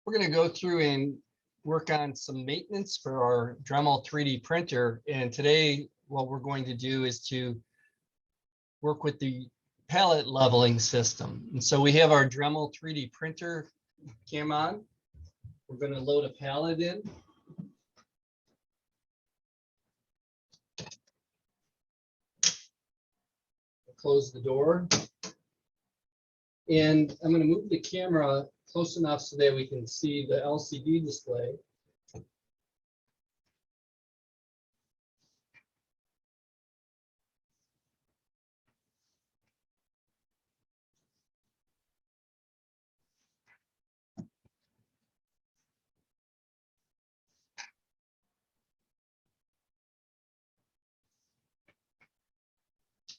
We're going to go through and work on some maintenance for our Dremel 3D printer. And today, what we're going to do is to work with the palette leveling system. And so we have our Dremel 3D printer cam on. We're going to load a palette in. Close the door. And I'm going to move the camera close enough so that we can see the LCD display.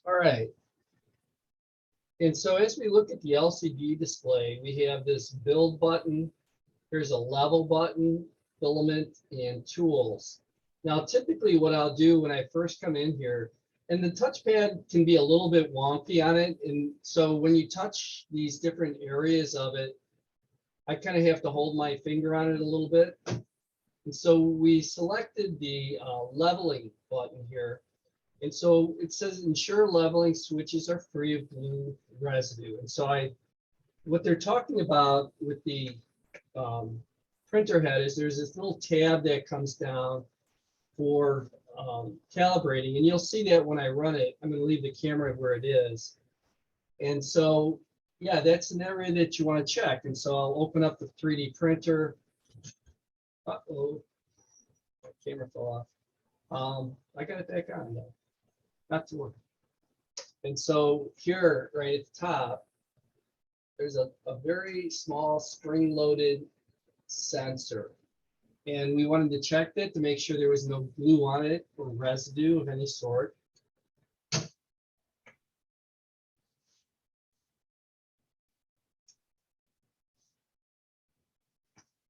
All right. And so as we look at the LCD display, we have this build button. There's a level button, filament, and tools. Now, typically what I'll do when I first come in here, and the touchpad can be a little bit wonky on it. And so when you touch these different areas of it, I kind of have to hold my finger on it a little bit. And so we selected the leveling button here. And so it says ensure leveling switches are free of glue residue. And so what they're talking about with the printer head is there's this little tab that comes down for calibrating. And you'll see that when I run it. I'm going to leave the camera where it is. And so, yeah, that's an area that you want to check. And so I'll open up the 3D printer. Uh-oh, my camera fell off. I got it back on though. Not to worry. And so here, right at the top, there's a very small spring-loaded sensor. And we wanted to check that to make sure there was no glue on it or residue of any sort.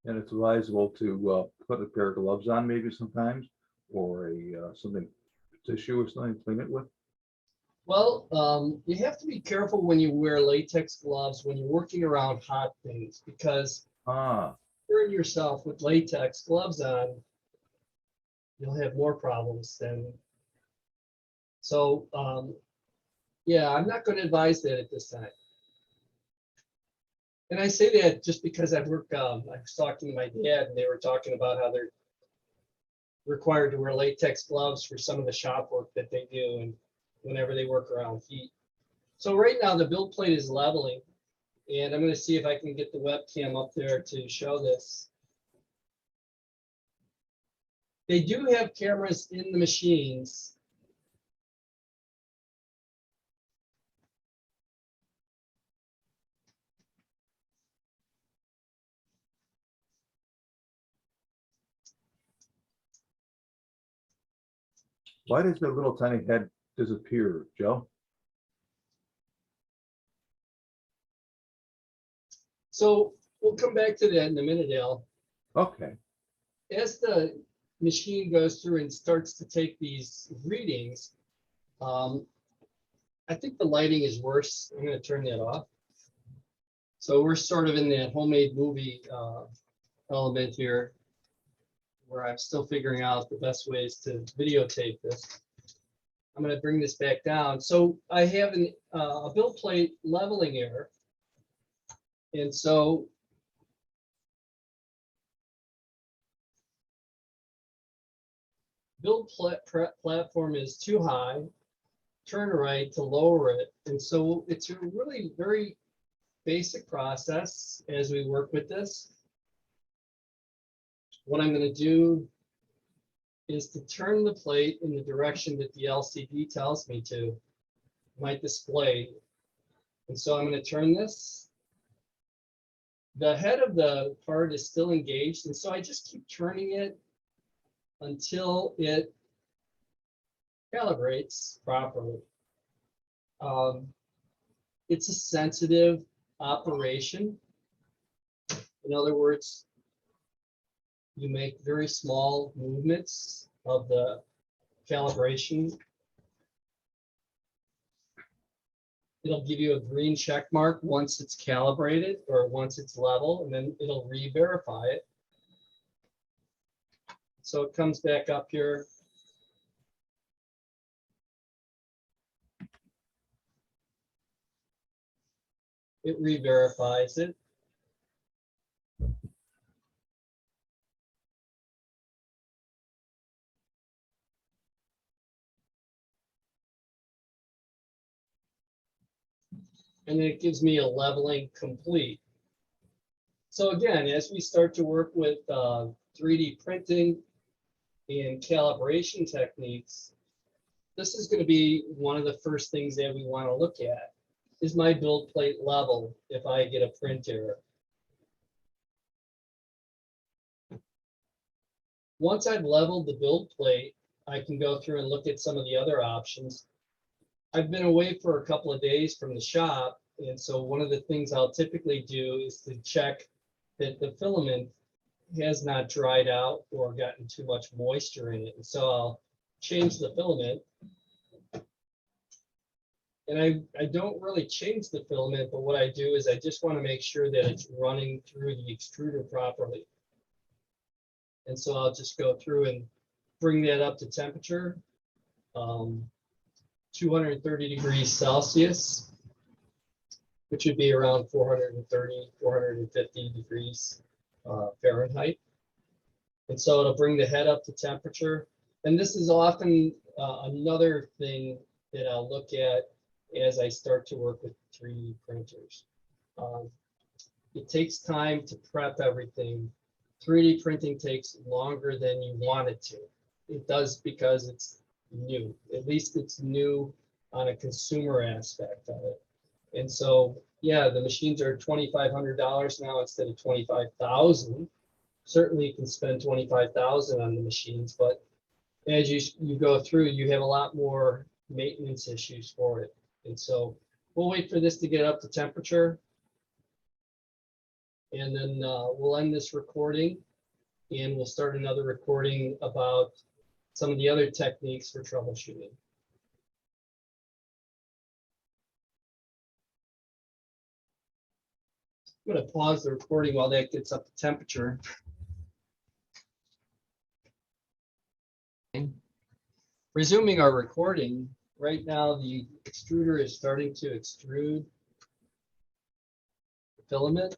And it's advisable to put a pair of gloves on maybe sometimes, or a something, tissue or something to clean it with. Well, you have to be careful when you wear latex gloves when you're working around hot things, because burn yourself with latex gloves on, you'll have more problems than. So, yeah, I'm not going to advise that at this time. And I say that just because I was talking to my dad, and they were talking about how they're required to wear latex gloves for some of the shop work that they do, and whenever they work around heat. So right now the build plate is leveling, and I'm going to see if I can get the webcam up there to show this. They do have cameras in the machines. Why does the little tiny head disappear, Joe? So we'll come back to that in a minute, Al. Okay. As the machine goes through and starts to take these readings, I think the lighting is worse. I'm going to turn that off. So we're sort of in that homemade movie element here, where I'm still figuring out the best ways to videotape this. I'm going to bring this back down. So I have a build plate leveling error. And so build platform is too high, turn right to lower it. And so it's a really very basic process as we work with this. What I'm going to do is to turn the plate in the direction that the LCD tells me to, my display. And so I'm going to turn this. The head of the part is still engaged, and so I just keep turning it until it calibrates properly. It's a sensitive operation. In other words, you make very small movements of the calibration. It'll give you a green check mark once it's calibrated or once it's level, and then it'll re-verify it. So it comes back up here. It re-verifies it. And then it gives me a leveling complete. So again, as we start to work with 3D printing and calibration techniques, this is going to be one of the first things that we want to look at. Is my build plate level if I get a print error? Once I've leveled the build plate, I can go through and look at some of the other options. I've been away for a couple of days from the shop, and so one of the things I'll typically do is to check that the filament has not dried out or gotten too much moisture in it. And so I'll change the filament. And I don't really change the filament, but what I do is I just want to make sure that it's running through the extruder properly. And so I'll just go through and bring that up to temperature, 230 degrees Celsius, which would be around 430, 450 degrees Fahrenheit. And so it'll bring the head up to temperature. And this is often another thing that I'll look at as I start to work with 3D printers. It takes time to prep everything. 3D printing takes longer than you want it to. It does because it's new. At least it's new on a consumer aspect of it. And so, yeah, the machines are $2,500 now instead of $25,000. Certainly you can spend $25,000 on the machines, but as you go through, you have a lot more maintenance issues for it. And so we'll wait for this to get up to temperature. And then we'll end this recording and we'll start another recording about some of the other techniques for troubleshooting. I'm going to pause the recording while that gets up to temperature. Resuming our recording, right now the extruder is starting to extrude the filament.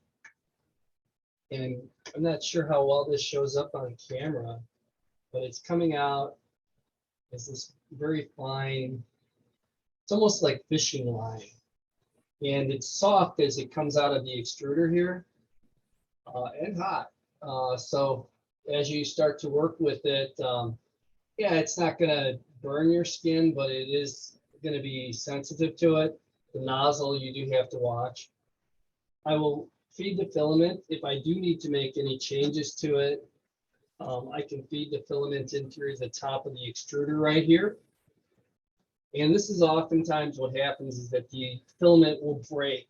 And I'm not sure how well this shows up on camera, but it's coming out as this very fine, it's almost like fishing line. And it's soft as it comes out of the extruder here, and hot. So as you start to work with it, yeah, it's not going to burn your skin, but it is going to be sensitive to it. The nozzle, you do have to watch. I will feed the filament. If I do need to make any changes to it, I can feed the filament in through the top of the extruder right here. And this is oftentimes what happens is that the filament will break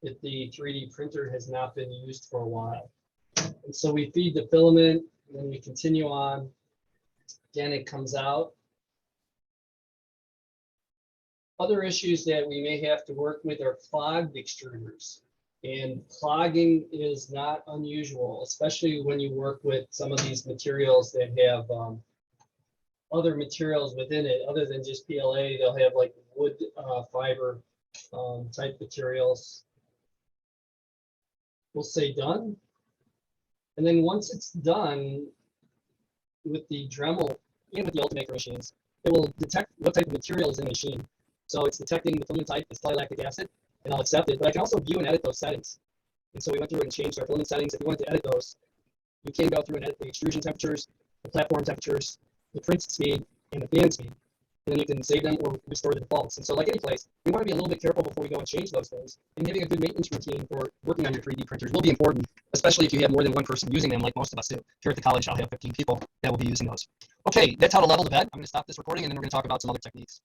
if the 3D printer has not been used for a while. And so we feed the filament, and then we continue on. Again, it comes out. Other issues that we may have to work with are clogged extruders. And clogging is not unusual, especially when you work with some of these materials that have other materials within it, other than just PLA. They'll have like wood fiber type materials. We'll say done. And then once it's done with the Dremel and with the Ultimaker machines, it will detect what type of material is in the machine. So it's detecting the filament type, it's polylactic acid, and I'll accept it. But I can also view and edit those settings. And so we went through and changed our filament settings. If you want to edit those, you can go through and edit the extrusion temperatures, the platform temperatures, the print speed, and the fan speed. And then you can save them or restore the defaults. And so like any place, we want to be a little bit careful before we go and change those things. And having a good maintenance routine for working on your 3D printers will be important, especially if you have more than one person using them, like most of us do. Here at the college, I'll have 15 people that will be using those. Okay, that's how to level the bed. I'm going to stop this recording, and then we're going to talk about some other techniques.